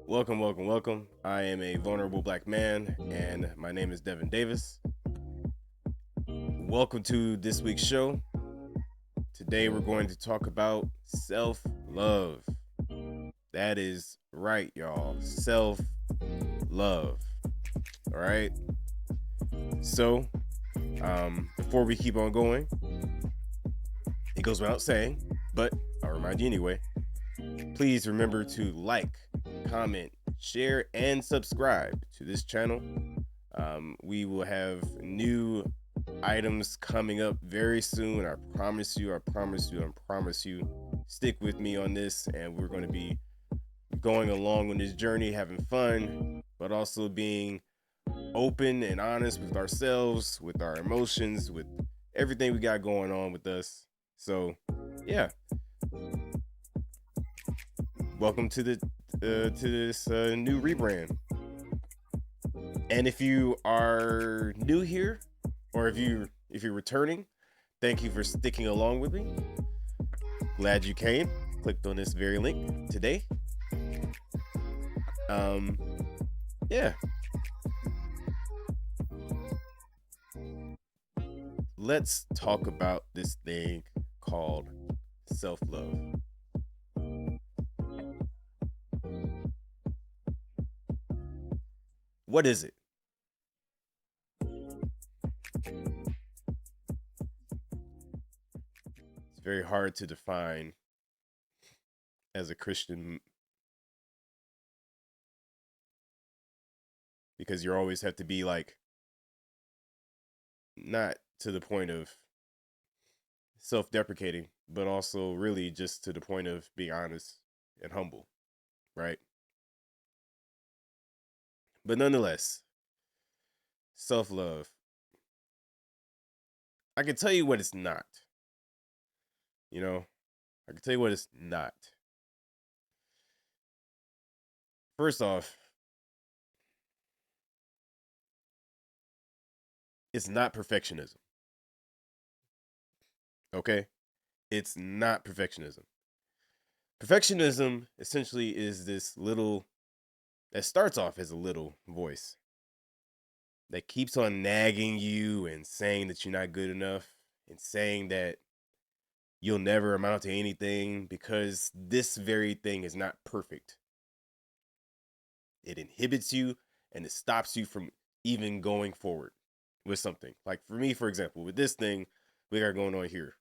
Welcome, welcome, welcome. I am a vulnerable black man, and my name is Devin Davis. Welcome to this week's show. Today, we're going to talk about self love. That is right, y'all. Self love. All right. So, before we keep on going, it goes without saying, but I'll remind you anyway. Please remember to like, comment, share, and subscribe to this channel. We will have new items coming up very soon. I promise you, I promise you, I promise you. Stick with me on this, and we're going to be going along on this journey, having fun, but also being open and honest with ourselves, with our emotions, with everything we got going on with us. So, yeah, welcome to this new rebrand. And if you are new here, or if you're returning, thank you for sticking along with me. Glad you came. Clicked on this very link today. Um, yeah. Let's talk about this thing called self-love. What is it? It's very hard to define as a Christian because you always have to be like not to the point of self-deprecating, but also really just to the point of being honest and humble, right? But nonetheless, self-love. I can tell you what it's not. You know, I can tell you what it's not. First off, it's not perfectionism. Okay? It's not perfectionism. Perfectionism essentially is this little, that starts off as a little voice that keeps on nagging you and saying that you're not good enough and saying that you'll never amount to anything because this very thing is not perfect. It inhibits you and it stops you from even going forward with something. Like for me, for example, with this thing we got going on here,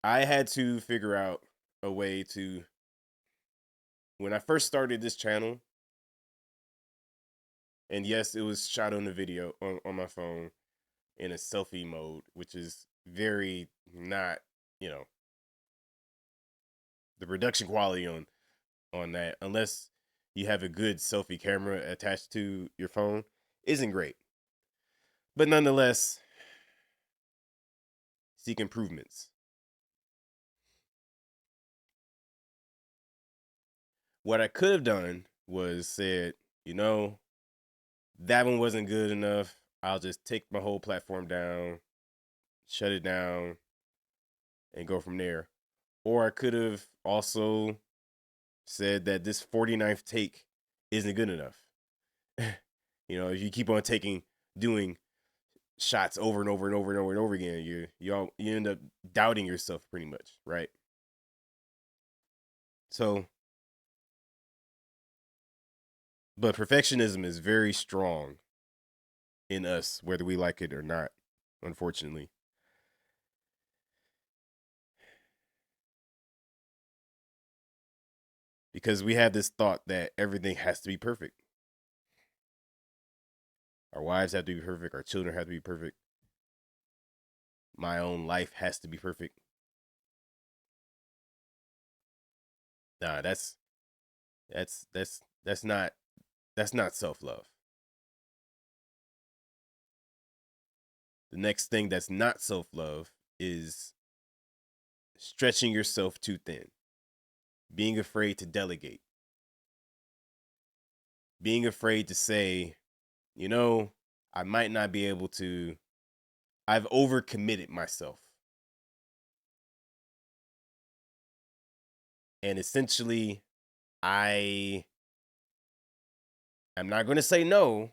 I had to figure out a way to, when I first started this channel, and yes, it was shot on the video on my phone in a selfie mode, which is very not, you know, the production quality on that, unless you have a good selfie camera attached to your phone, isn't great. But nonetheless, seek improvements. What I could have done was said, you know, that one wasn't good enough. I'll just take my whole platform down, shut it down, and go from there. Or I could have also said that this 49th take isn't good enough. You know, if you keep on doing shots over and over and over and over and over again, you end up doubting yourself pretty much, right? So, but perfectionism is very strong in us, whether we like it or not, unfortunately. Because we have this thought that everything has to be perfect. Our wives have to be perfect, our children have to be perfect. My own life has to be perfect. Nah, that's that's that's not that's not self-love. The next thing that's not self-love is stretching yourself too thin. Being afraid to delegate. Being afraid to say, you know, I might not be able to, I've overcommitted myself. And essentially, I am not going to say no,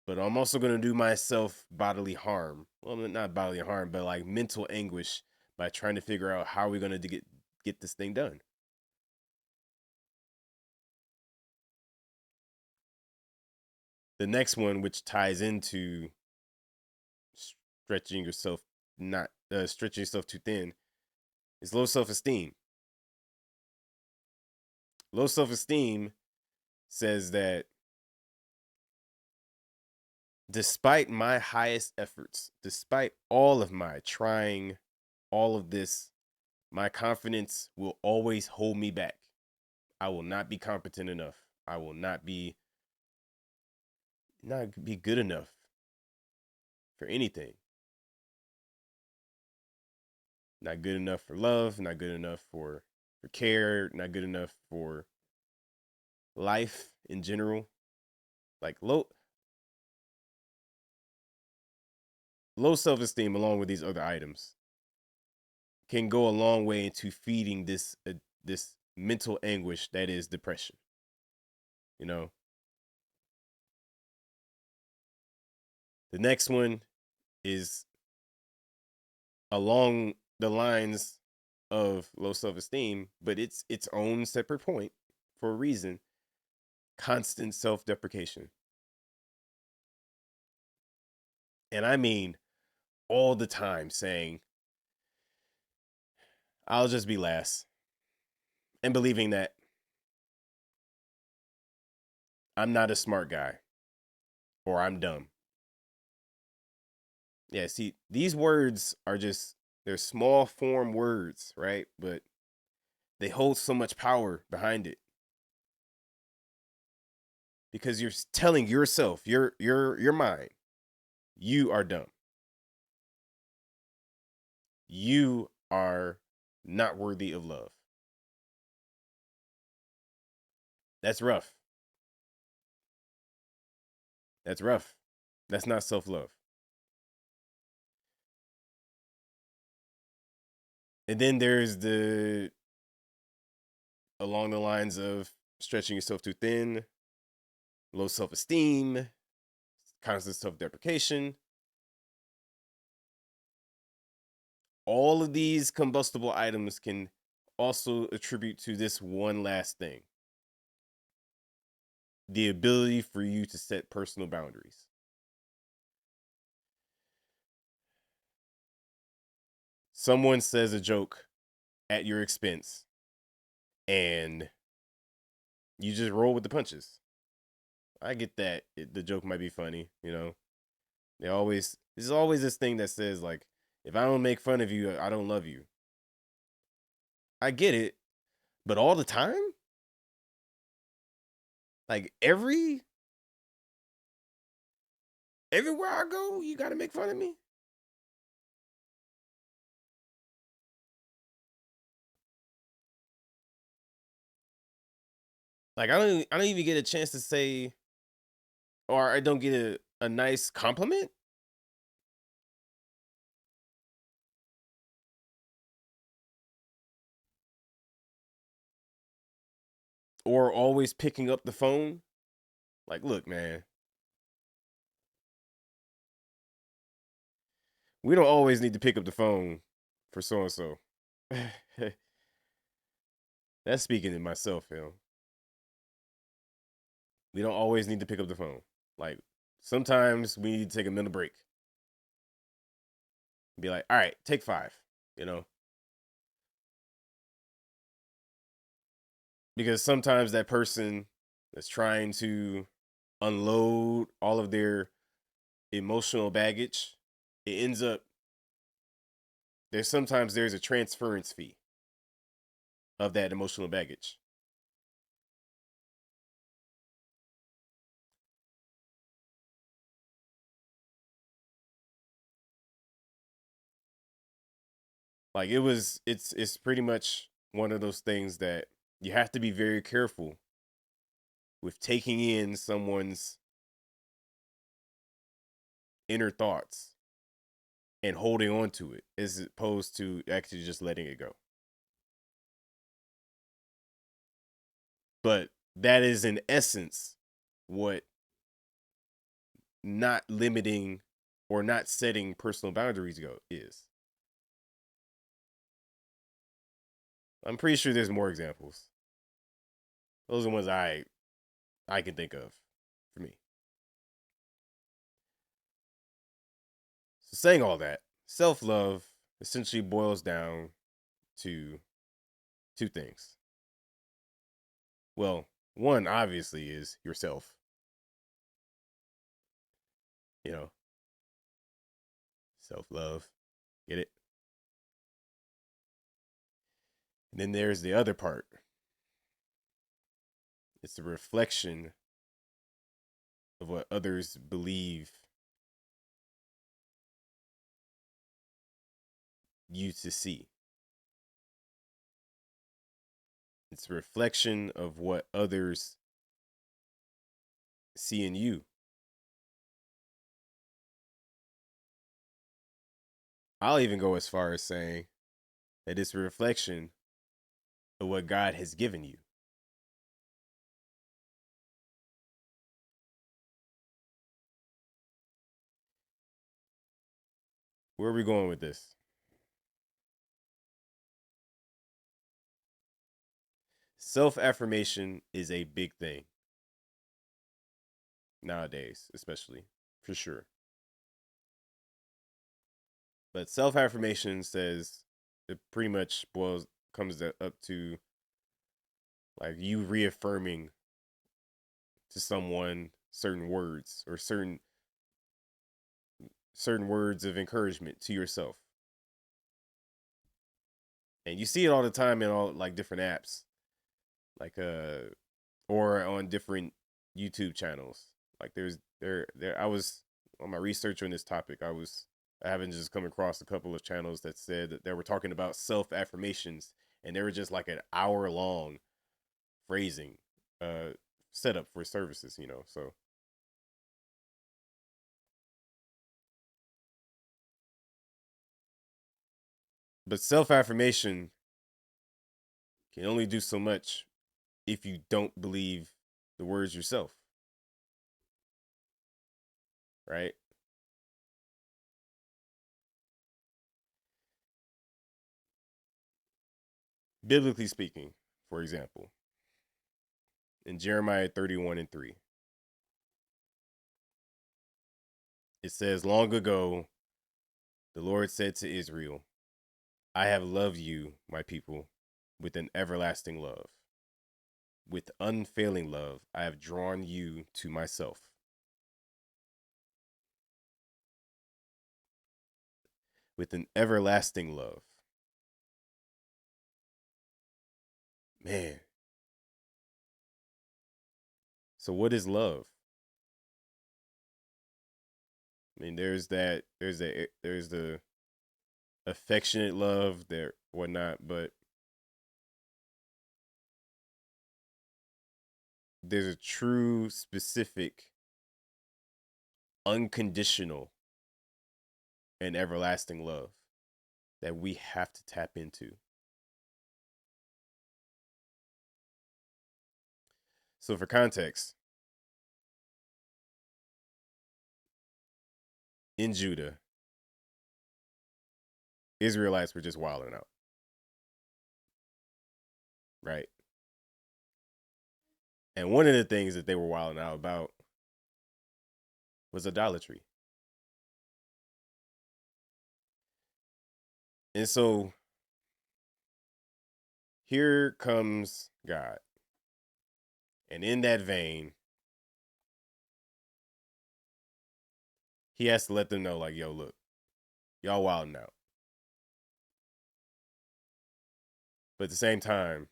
but I'm also going to do myself bodily harm. Well, not bodily harm, but like mental anguish by trying to figure out how we're going to get this thing done. The next one, which ties into stretching yourself, not stretching yourself too thin, is low self-esteem. Low self-esteem says that despite my highest efforts, despite all of my trying, all of this, my confidence will always hold me back. I will not be competent enough. I will not be good enough for anything. Not good enough for love, not good enough for care, not good enough for life in general. Like low self-esteem along with these other items can go a long way into feeding this mental anguish that is depression. You know, the next one is along the lines of low self-esteem, but it's its own separate point for a reason. Constant self-deprecation. And I mean all the time saying, I'll just be last. And believing that I'm not a smart guy or I'm dumb. Yeah, see, these words are just, they're small form words, right? But they hold so much power behind it. Because you're telling yourself, your mind, you are dumb. You are not worthy of love. That's rough. That's rough. That's not self-love. And then there's the along the lines of stretching yourself too thin, low self-esteem, constant self-deprecation. All of these combustible items can also attribute to this one last thing: the ability for you to set personal boundaries. Someone says a joke at your expense and you just roll with the punches. I get that the joke might be funny, you know. There's always this thing that says like, if I don't make fun of you, I don't love you. I get it, but all the time? Like everywhere I go, you got to make fun of me? Like I don't even get a chance to say, or I don't get a nice compliment. Or always picking up the phone. Like, look, man, we don't always need to pick up the phone for so and so. That's speaking to myself, you know. We don't always need to pick up the phone. Like, sometimes we need to take a mental break. Be like, all right, take 5, you know. Because sometimes that person that's trying to unload all of their emotional baggage, it ends up there's a transference fee of that emotional baggage. Like it's pretty much one of those things that you have to be very careful with taking in someone's inner thoughts and holding on to it as opposed to actually just letting it go. But that is in essence what not limiting or not setting personal boundaries is. I'm pretty sure there's more examples. Those are the ones I can think of for me. So saying all that, self-love essentially boils down to two things. Well, one obviously is yourself. You know, self-love. Get it? And then there's the other part. It's a reflection of what others believe you to see. It's a reflection of what others see in you. I'll even go as far as saying that it's a reflection of what God has given you. Where are we going with this? Self-affirmation is a big thing nowadays, especially, for sure. But self-affirmation says it pretty much comes up to like you reaffirming to someone certain words or certain words of encouragement to yourself. And you see it all the time in all like different apps, like or on different YouTube channels. Like I was on my research on this topic, I haven't just come across a couple of channels that said that they were talking about self affirmations, and they were just like an hour long phrasing setup for services, So but self affirmation can only do so much if you don't believe the words yourself, right? Biblically speaking, for example, in Jeremiah 31:3, it says, "Long ago, the Lord said to Israel, I have loved you, my people, with an everlasting love. With unfailing love, I have drawn you to myself." With an everlasting love. Man. So what is love? I mean, there's the affectionate love, there whatnot, but there's a true, specific, unconditional, and everlasting love that we have to tap into. So, for context, in Judah, Israelites were just wilding out, right? And one of the things that they were wilding out about was idolatry. And so here comes God. And in that vein, he has to let them know, like, yo, look, y'all wilding out. But at the same time,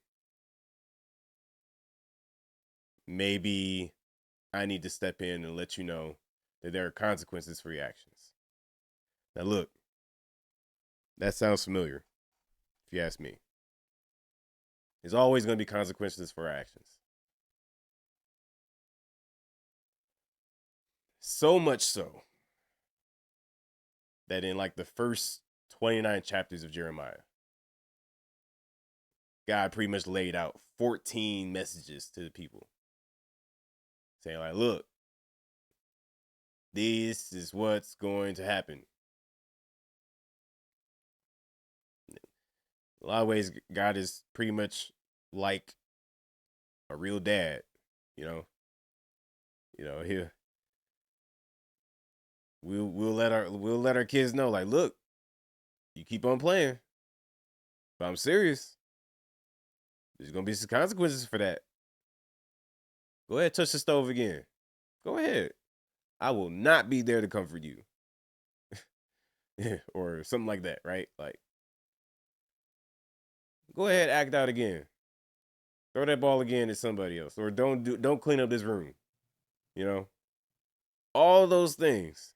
maybe I need to step in and let you know that there are consequences for your actions. Now, look, that sounds familiar, if you ask me. There's always going to be consequences for our actions. So much so that in like the first 29 chapters of Jeremiah, God pretty much laid out 14 messages to the people saying, like, look, this is what's going to happen. A lot of ways, God is pretty much like a real dad, you know. He we'll let our kids know, like, look, you keep on playing, but I'm serious. There's gonna be some consequences for that. Go ahead, touch the stove again. Go ahead. I will not be there to comfort you. Or something like that, right? Like, go ahead, act out again. Throw that ball again at somebody else. Or don't clean up this room. You know? All those things.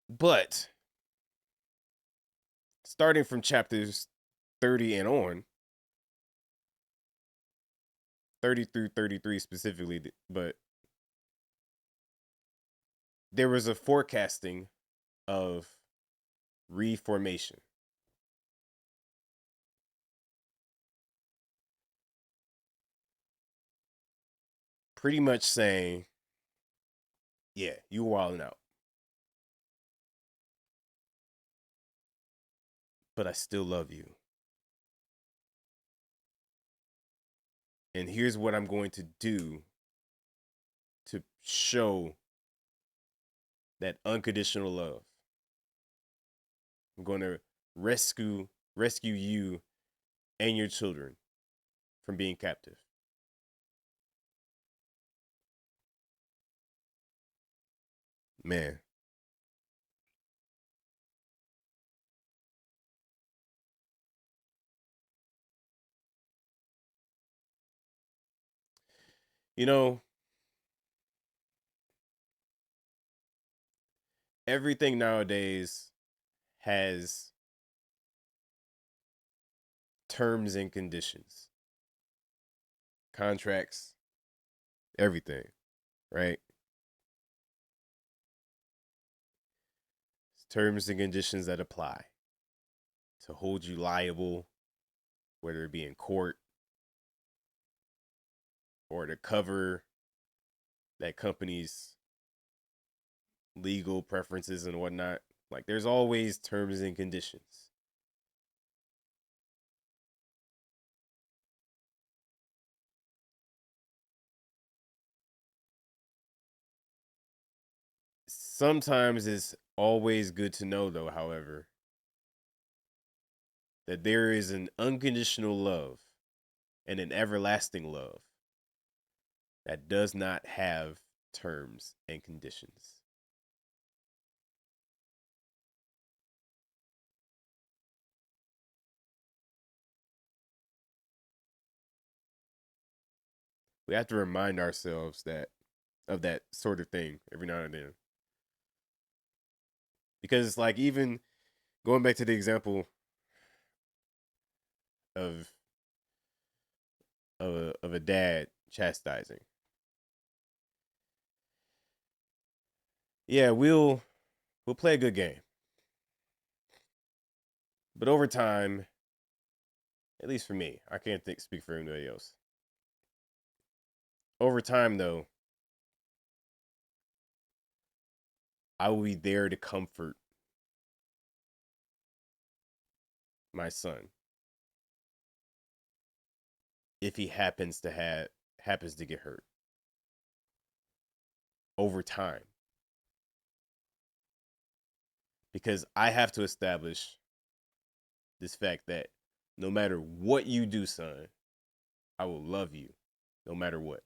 But starting from chapters 30 and on, 30 through 33 specifically, but there was a forecasting of reformation. Pretty much saying, yeah, you wilding out. But I still love you. And here's what I'm going to do to show that unconditional love. I'm going to rescue you and your children from being captive. Man. You know, everything nowadays has terms and conditions, contracts, everything, right? It's terms and conditions that apply to hold you liable, whether it be in court or to cover that company's legal preferences and whatnot. Like, there's always terms and conditions. Sometimes it's always good to know, though, however, that there is an unconditional love and an everlasting love that does not have terms and conditions. We have to remind ourselves that of that sort of thing every now and then. Because, like, even going back to the example of of a dad chastising. Yeah, we'll play a good game. But over time, at least for me, I can't speak for anybody else. Over time, though, I will be there to comfort my son if he happens to get hurt over time, because I have to establish this fact that no matter what you do, son, I will love you no matter what.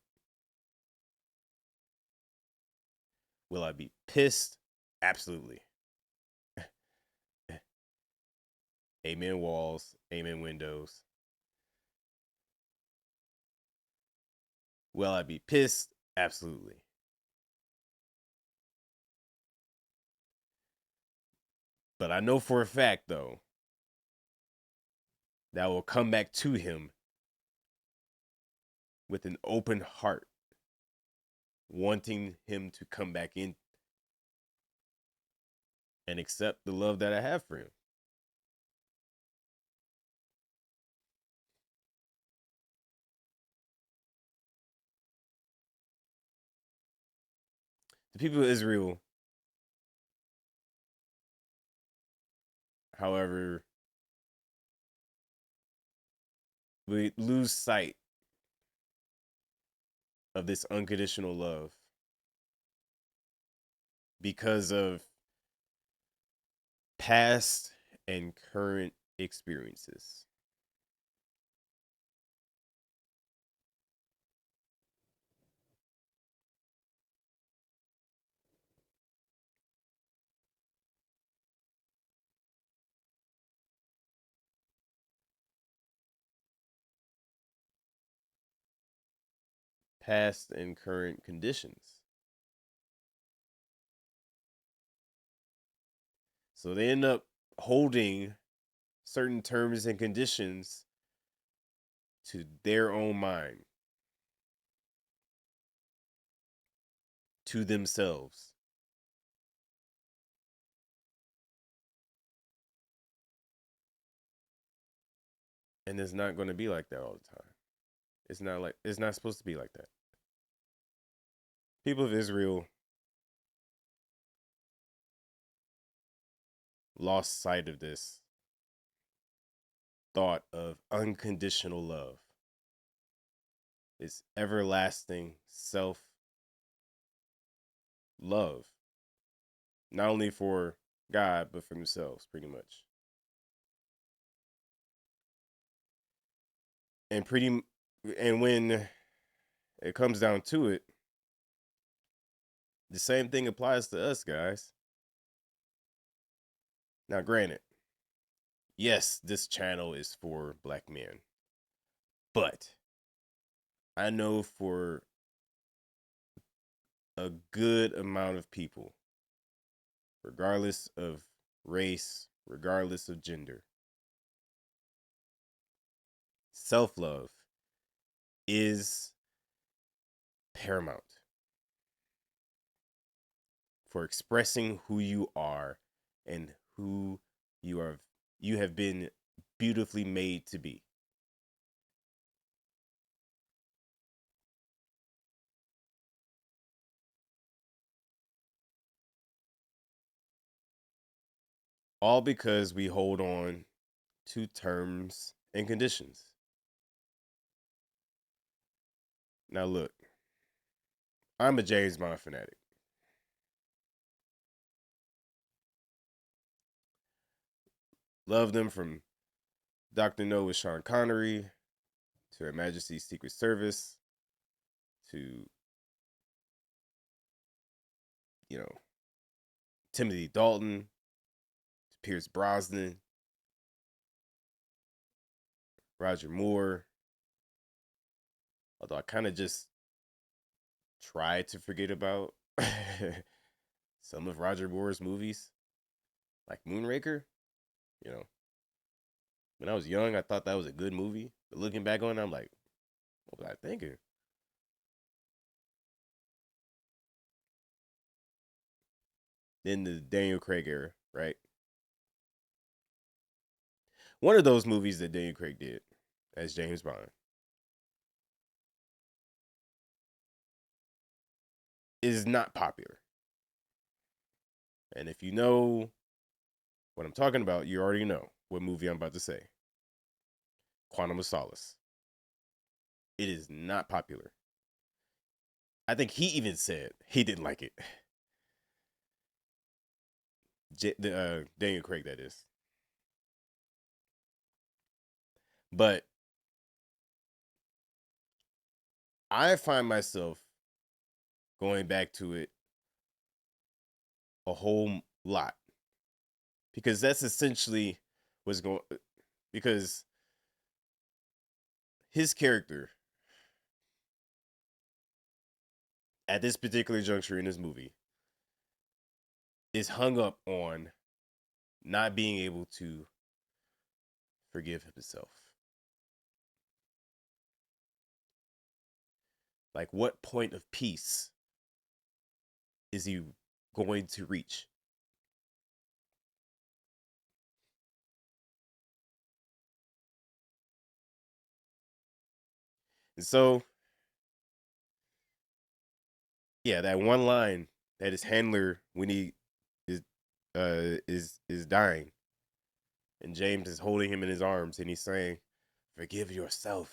Will I be pissed? Absolutely. Amen walls, amen windows. Will I be pissed? Absolutely. But I know for a fact, though, that I will come back to him with an open heart wanting him to come back in and accept the love that I have for him. The people of Israel, however, we lose sight of this unconditional love because of past and current experiences. Past and current conditions. So they end up holding certain terms and conditions to their own mind, to themselves. And it's not going to be like that all the time. It's not supposed to be like that. People of Israel lost sight of this thought of unconditional love. It's everlasting self love, not only for God, but for themselves, pretty much. And when it comes down to it, the same thing applies to us, guys. Now, granted, yes, this channel is for black men, but I know for a good amount of people, regardless of race, regardless of gender, self love is paramount for expressing who you are and who you have been beautifully made to be. All because we hold on to terms and conditions. Now look, I'm a James Bond fanatic. Love them from Dr. No with Sean Connery to Her Majesty's Secret Service to, you know, Timothy Dalton to Pierce Brosnan, Roger Moore. Although I kind of just tried to forget about some of Roger Moore's movies, like Moonraker. You know, when I was young, I thought that was a good movie. But looking back on it, I'm like, what was I thinking? Then the Daniel Craig era, right? One of those movies that Daniel Craig did as James Bond is not popular. And if you know what I'm talking about, you already know what movie I'm about to say. Quantum of Solace. It is not popular. I think he even said he didn't like it. Daniel Craig, that is. But I find myself going back to it a whole lot because that's essentially what's going. Because his character at this particular juncture in this movie is hung up on not being able to forgive himself. Like, what point of peace is he going to reach? And so, yeah, that one line that his handler when he is is dying, and James is holding him in his arms, and he's saying, "Forgive yourself."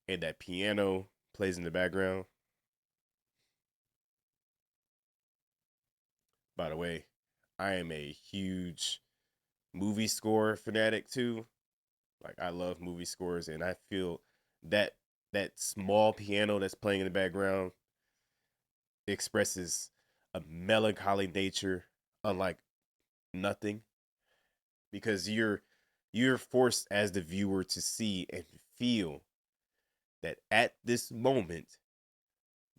And that piano plays in the background. By the way, I am a huge movie score fanatic too. Like I love movie scores, and I feel that that small piano that's playing in the background expresses a melancholy nature unlike nothing, because you're forced as the viewer to see and feel that at this moment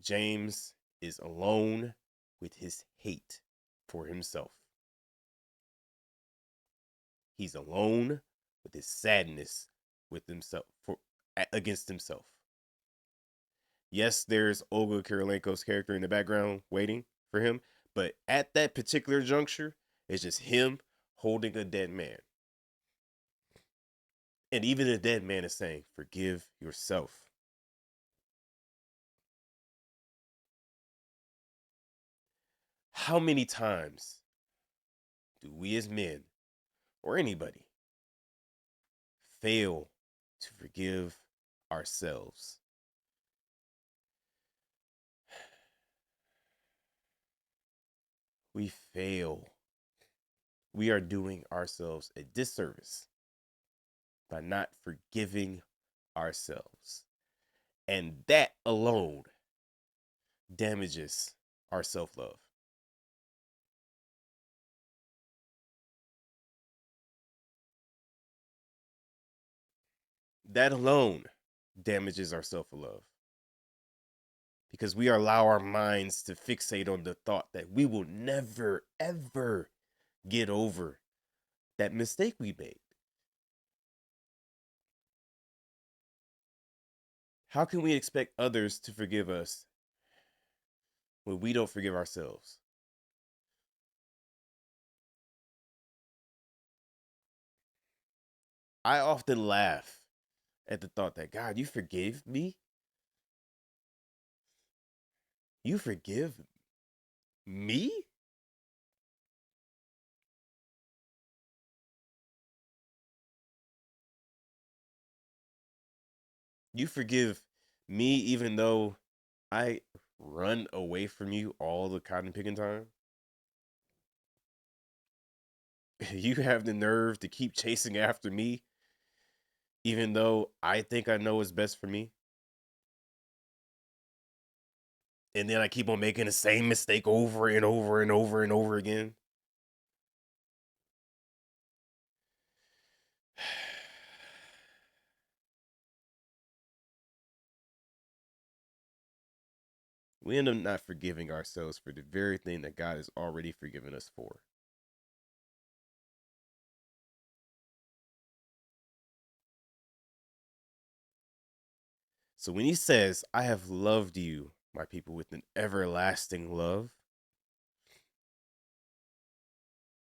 James is alone with his hate for himself. He's alone with his sadness with himself for against himself. Yes, there's Olga Kurylenko's character in the background waiting for him, but at that particular juncture, it's just him holding a dead man. And even the dead man is saying, "Forgive yourself." How many times do we as men or anybody fail to forgive ourselves? We fail. We are doing ourselves a disservice by not forgiving ourselves. And that alone damages our self love. That alone damages our self love, because we allow our minds to fixate on the thought that we will never, ever get over that mistake we made. How can we expect others to forgive us when we don't forgive ourselves? I often laugh at the thought that, God, you forgave me? You forgive me? You forgive me even though I run away from you all the cotton picking time? You have the nerve to keep chasing after me even though I think I know what's best for me? And then I keep on making the same mistake over and over and over and over again. We end up not forgiving ourselves for the very thing that God has already forgiven us for. So when he says, I have loved you, my people, with an everlasting love,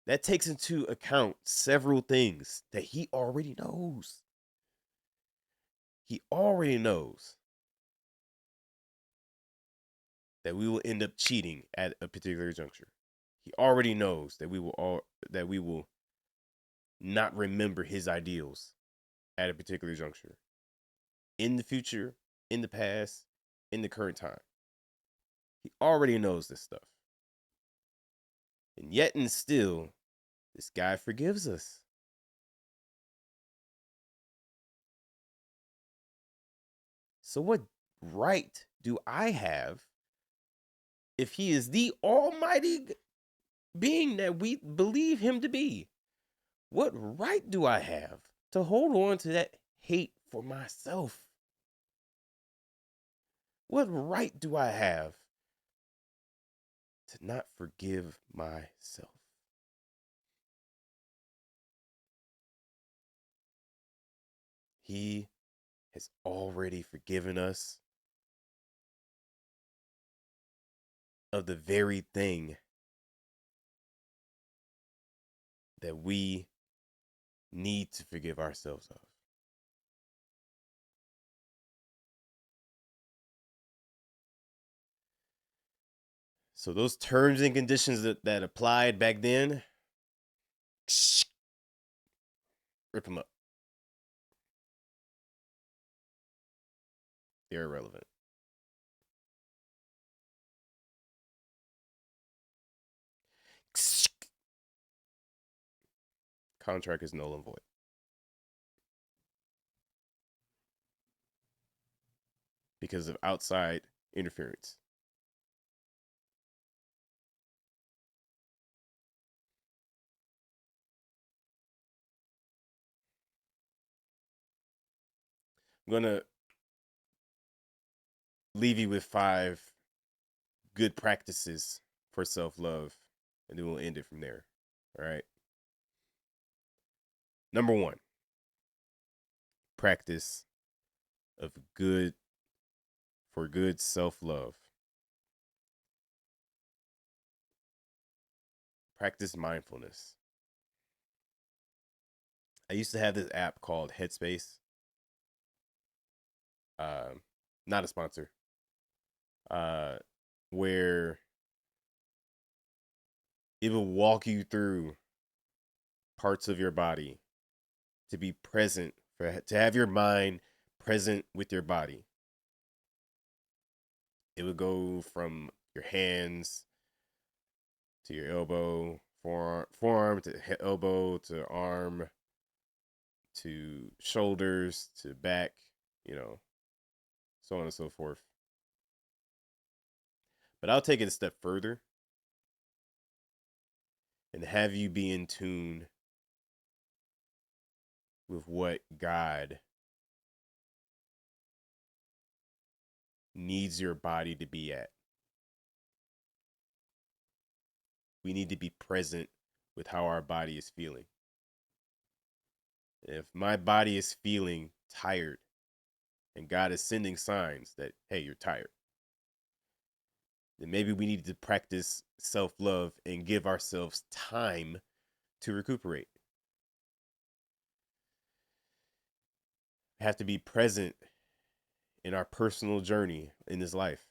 that takes into account several things that he already knows. He already knows that we will end up cheating at a particular juncture. He already knows that we will not remember his ideals at a particular juncture. In the future, in the past, in the current time. He already knows this stuff. And yet and still, this guy forgives us. So what right do I have if he is the almighty being that we believe him to be? What right do I have to hold on to that hate for myself? What right do I have to not forgive myself? He has already forgiven us of the very thing that we need to forgive ourselves of. So those terms and conditions that applied back then, rip them up. They're irrelevant. Contract is null and void. Because of outside interference. I'm going to leave you with 5 good practices for self-love, and then we'll end it from there. All right. Number 1, practice of good self-love. Practice mindfulness. I used to have this app called Headspace. Not a sponsor. Where it will walk you through parts of your body to be present, to have your mind present with your body. It would go from your hands to your elbow, forearm to elbow to arm to shoulders to back, so on and so forth. But I'll take it a step further and have you be in tune with what God needs your body to be at. We need to be present with how our body is feeling. If my body is feeling tired and God is sending signs that, hey, you're tired, then maybe we need to practice self-love and give ourselves time to recuperate. We have to be present in our personal journey in this life.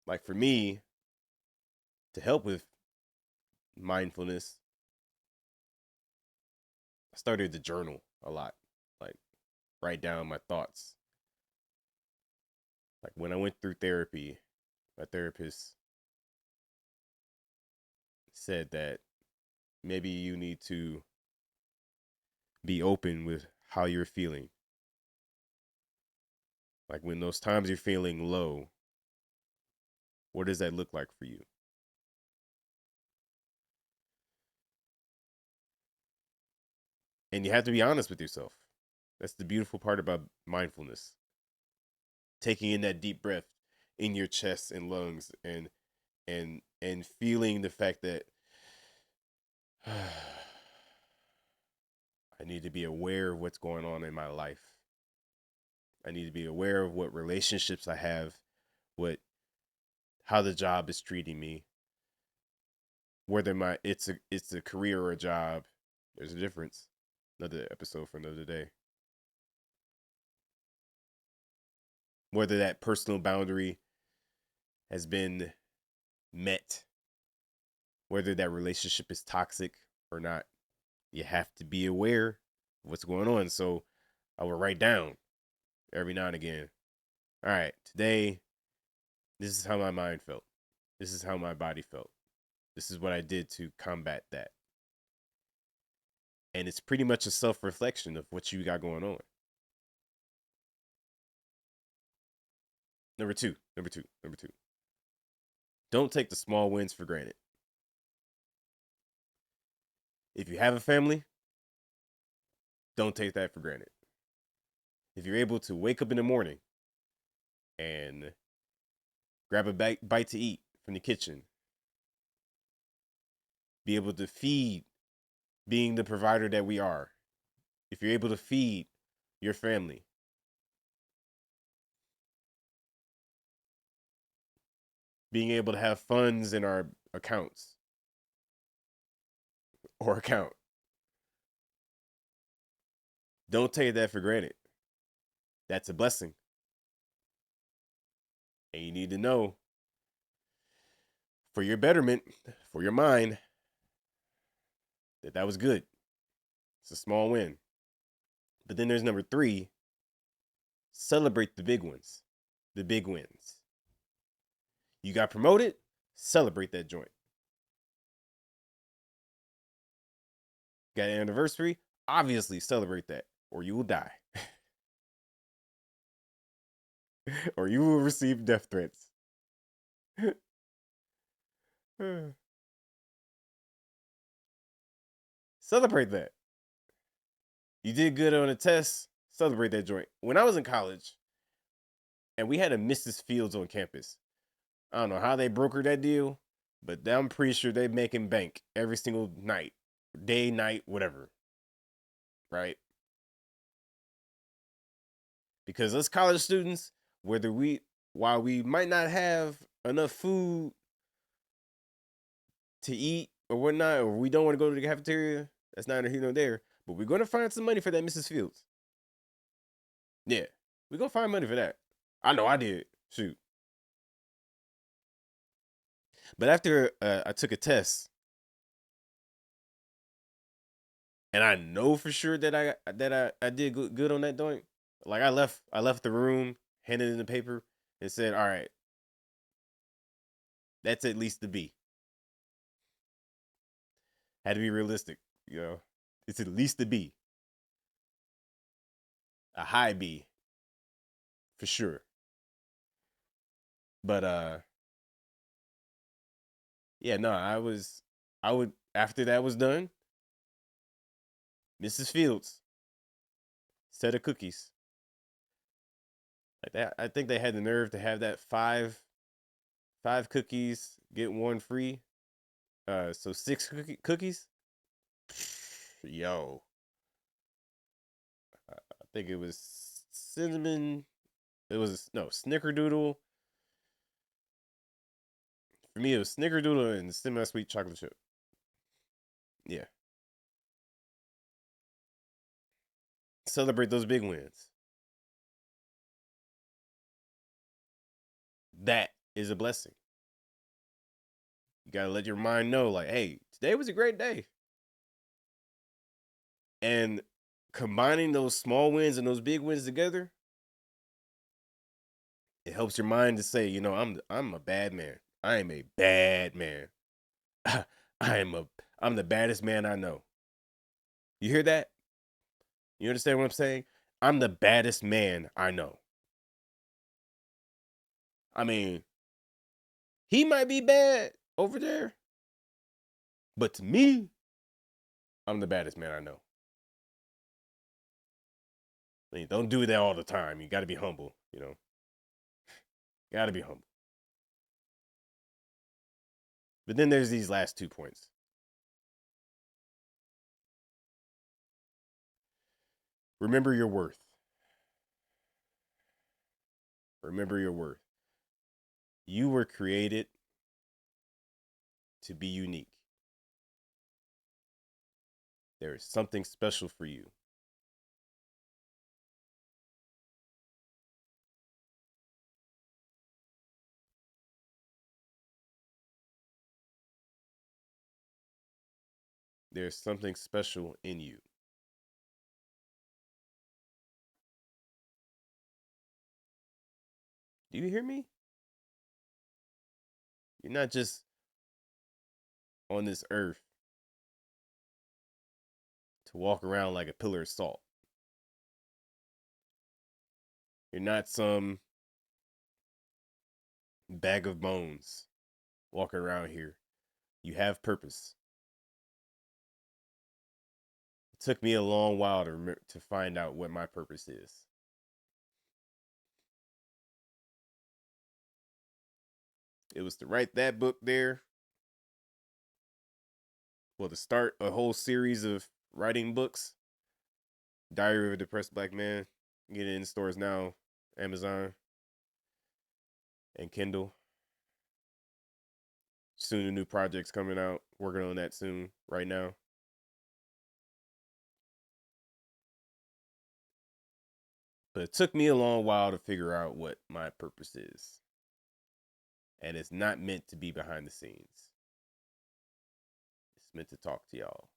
Like for me, to help with mindfulness, I started to journal a lot, like write down my thoughts. Like when I went through therapy, my therapist said that maybe you need to be open with how you're feeling. Like when those times you're feeling low, what does that look like for you? And you have to be honest with yourself. That's the beautiful part about mindfulness. Taking in that deep breath in your chest and lungs and feeling the fact that I need to be aware of what's going on in my life. I need to be aware of what relationships I have, how the job is treating me, whether it's a career or a job. There's a difference. Another episode for another day. Whether that personal boundary has been met, whether that relationship is toxic or not, you have to be aware of what's going on. So I will write down every now and again. All right, today, this is how my mind felt. This is how my body felt. This is what I did to combat that. And it's pretty much a self-reflection of what you got going on. Number two. Don't take the small wins for granted. If you have a family, don't take that for granted. If you're able to wake up in the morning and grab a bite to eat from the kitchen, be able to feed, being the provider that we are, if you're able to feed your family, being able to have funds in our accounts or account, don't take that for granted. That's a blessing. And you need to know, for your betterment, for your mind, that was good. It's a small win. But then there's number 3, celebrate the big ones, the big wins. You got promoted, celebrate that joint. Got an anniversary, obviously celebrate that, or you will die. Or you will receive death threats. Celebrate that. You did good on a test, celebrate that joint. When I was in college, and we had a Mrs. Fields on campus, I don't know how they brokered that deal, but I'm pretty sure they making bank every single night, day, night, whatever. Right? Because us college students, while we might not have enough food to eat or whatnot, or we don't want to go to the cafeteria, that's neither here nor there. But we're gonna find some money for that Mrs. Fields. Yeah, we're gonna find money for that. I know I did. Shoot. But after I took a test, and I know for sure that I did good on that joint. Like I left the room, handed in the paper, and said, "All right, that's at least the B." Had to be realistic, you know. It's at least the B, a high B, for sure. But yeah, no, I would after that was done, Mrs. Fields set of cookies. Like that, I think they had the nerve to have that five cookies get one free. So 6 cookies. Yo, I think it was cinnamon. It was no snickerdoodle. For me, it was snickerdoodle and semi-sweet chocolate chip. Yeah, celebrate those big wins. That is a blessing. You gotta let your mind know, like, hey, today was a great day. And combining those small wins and those big wins together, it helps your mind to say, you know, I'm a bad man. I am a bad man. I'm the baddest man I know. You hear that? You understand what I'm saying? I'm the baddest man I know. I mean, he might be bad over there, but to me, I'm the baddest man I know. I mean, don't do that all the time. You got to be humble, you know. Got to be humble. But then there's these last 2 points. Remember your worth. Remember your worth. You were created to be unique. There is something special for you. There's something special in you. Do you hear me? You're not just on this earth to walk around like a pillar of salt. You're not some bag of bones walking around here. You have purpose. It took me a long while to find out what my purpose is. It was to write that book there. Well, to start a whole series of writing books. Diary of a Depressed Black Man. Get it in stores now. Amazon and Kindle. Soon a new project's coming out. Working on that soon right now. But it took me a long while to figure out what my purpose is. And it's not meant to be behind the scenes. It's meant to talk to y'all.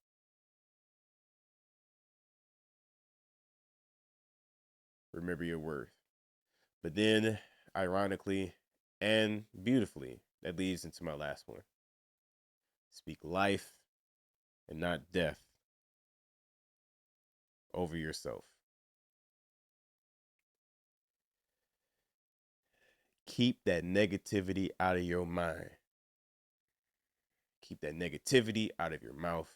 Remember your worth. But then, ironically and beautifully, that leads into my last one. Speak life and not death over yourself. Keep that negativity out of your mind. Keep that negativity out of your mouth.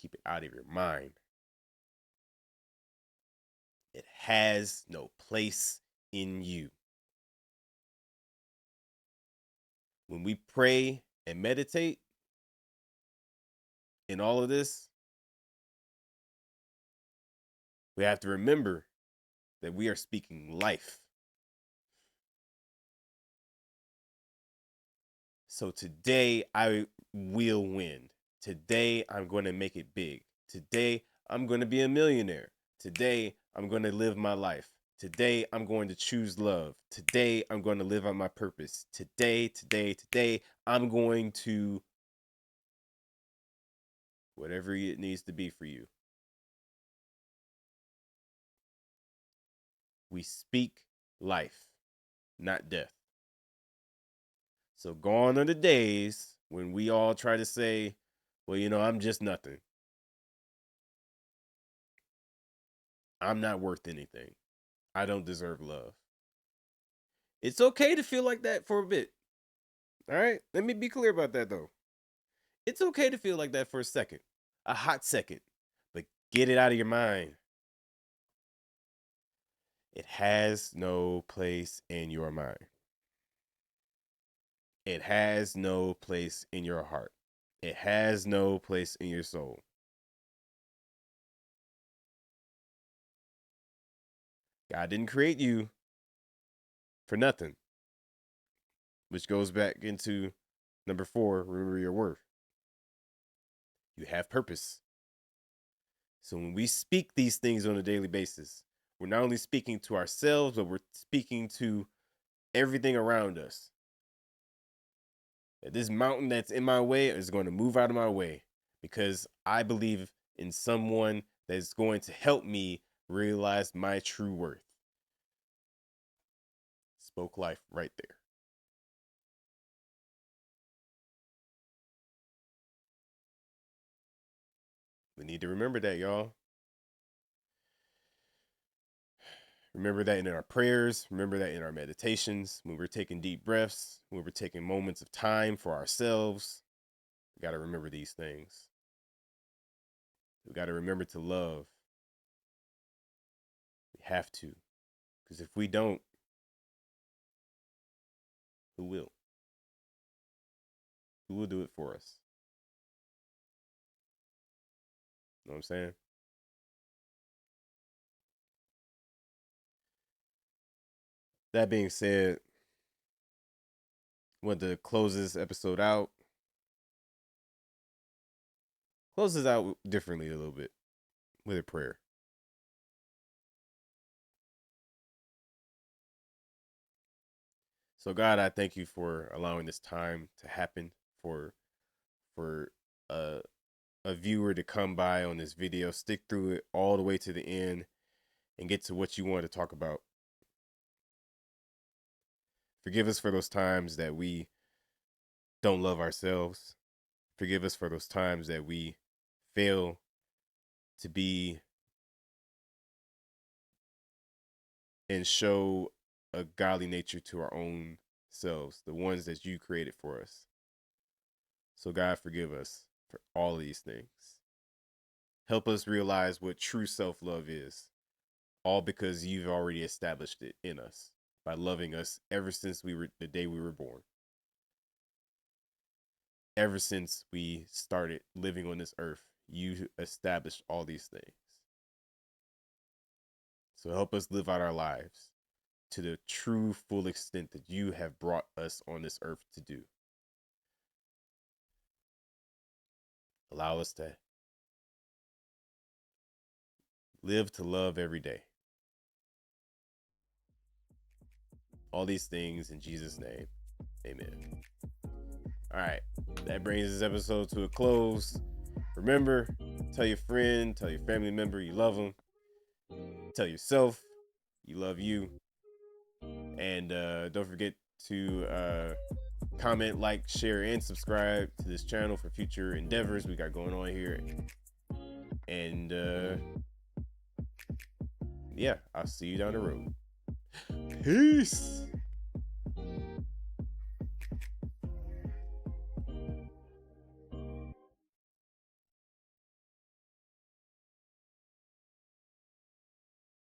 Keep it out of your mind. It has no place in you. When we pray and meditate in all of this, we have to remember that we are speaking life. So today I will win. Today I'm going to make it big. Today I'm going to be a millionaire. Today I'm going to live my life. Today I'm going to choose love. Today I'm going to live on my purpose. Today I'm going to whatever it needs to be for you. We speak life, not death. So gone are the days when we all try to say, well, I'm just nothing. I'm not worth anything. I don't deserve love. It's okay to feel like that for a bit. All right? Let me be clear about that, though. It's okay to feel like that for a second, a hot second, but get it out of your mind. It has no place in your mind. It has no place in your heart. It has no place in your soul. God didn't create you for nothing, which goes back into number 4, remember your worth. You have purpose. So when we speak these things on a daily basis, we're not only speaking to ourselves, but we're speaking to everything around us. That this mountain that's in my way is going to move out of my way because I believe in someone that's going to help me realize my true worth. Spoke life right there. We need to remember that, y'all. Remember that in our prayers. Remember that in our meditations. When we're taking deep breaths, when we're taking moments of time for ourselves, we got to remember these things. We got to remember to love. We have to. Because if we don't, who will? Who will do it for us? You know what I'm saying? That being said, I want to close this episode out. Close this out differently a little bit with a prayer. So God, I thank you for allowing this time to happen, for a viewer to come by on this video, stick through it all the way to the end, and get to what you want to talk about. Forgive us for those times that we don't love ourselves. Forgive us for those times that we fail to be and show a godly nature to our own selves, the ones that you created for us. So God, forgive us for all of these things. Help us realize what true self-love is, all because you've already established it in us by loving us ever since the day we were born. Ever since we started living on this earth, you established all these things. So help us live out our lives to the true full extent that you have brought us on this earth to do. Allow us to live to love every day. All these things in Jesus' name. Amen. All right. That brings this episode to a close. Remember, tell your friend, tell your family member you love them. Tell yourself you love you. And don't forget to comment, like, share, and subscribe to this channel for future endeavors we got going on here. And yeah, I'll see you down the road. Peace.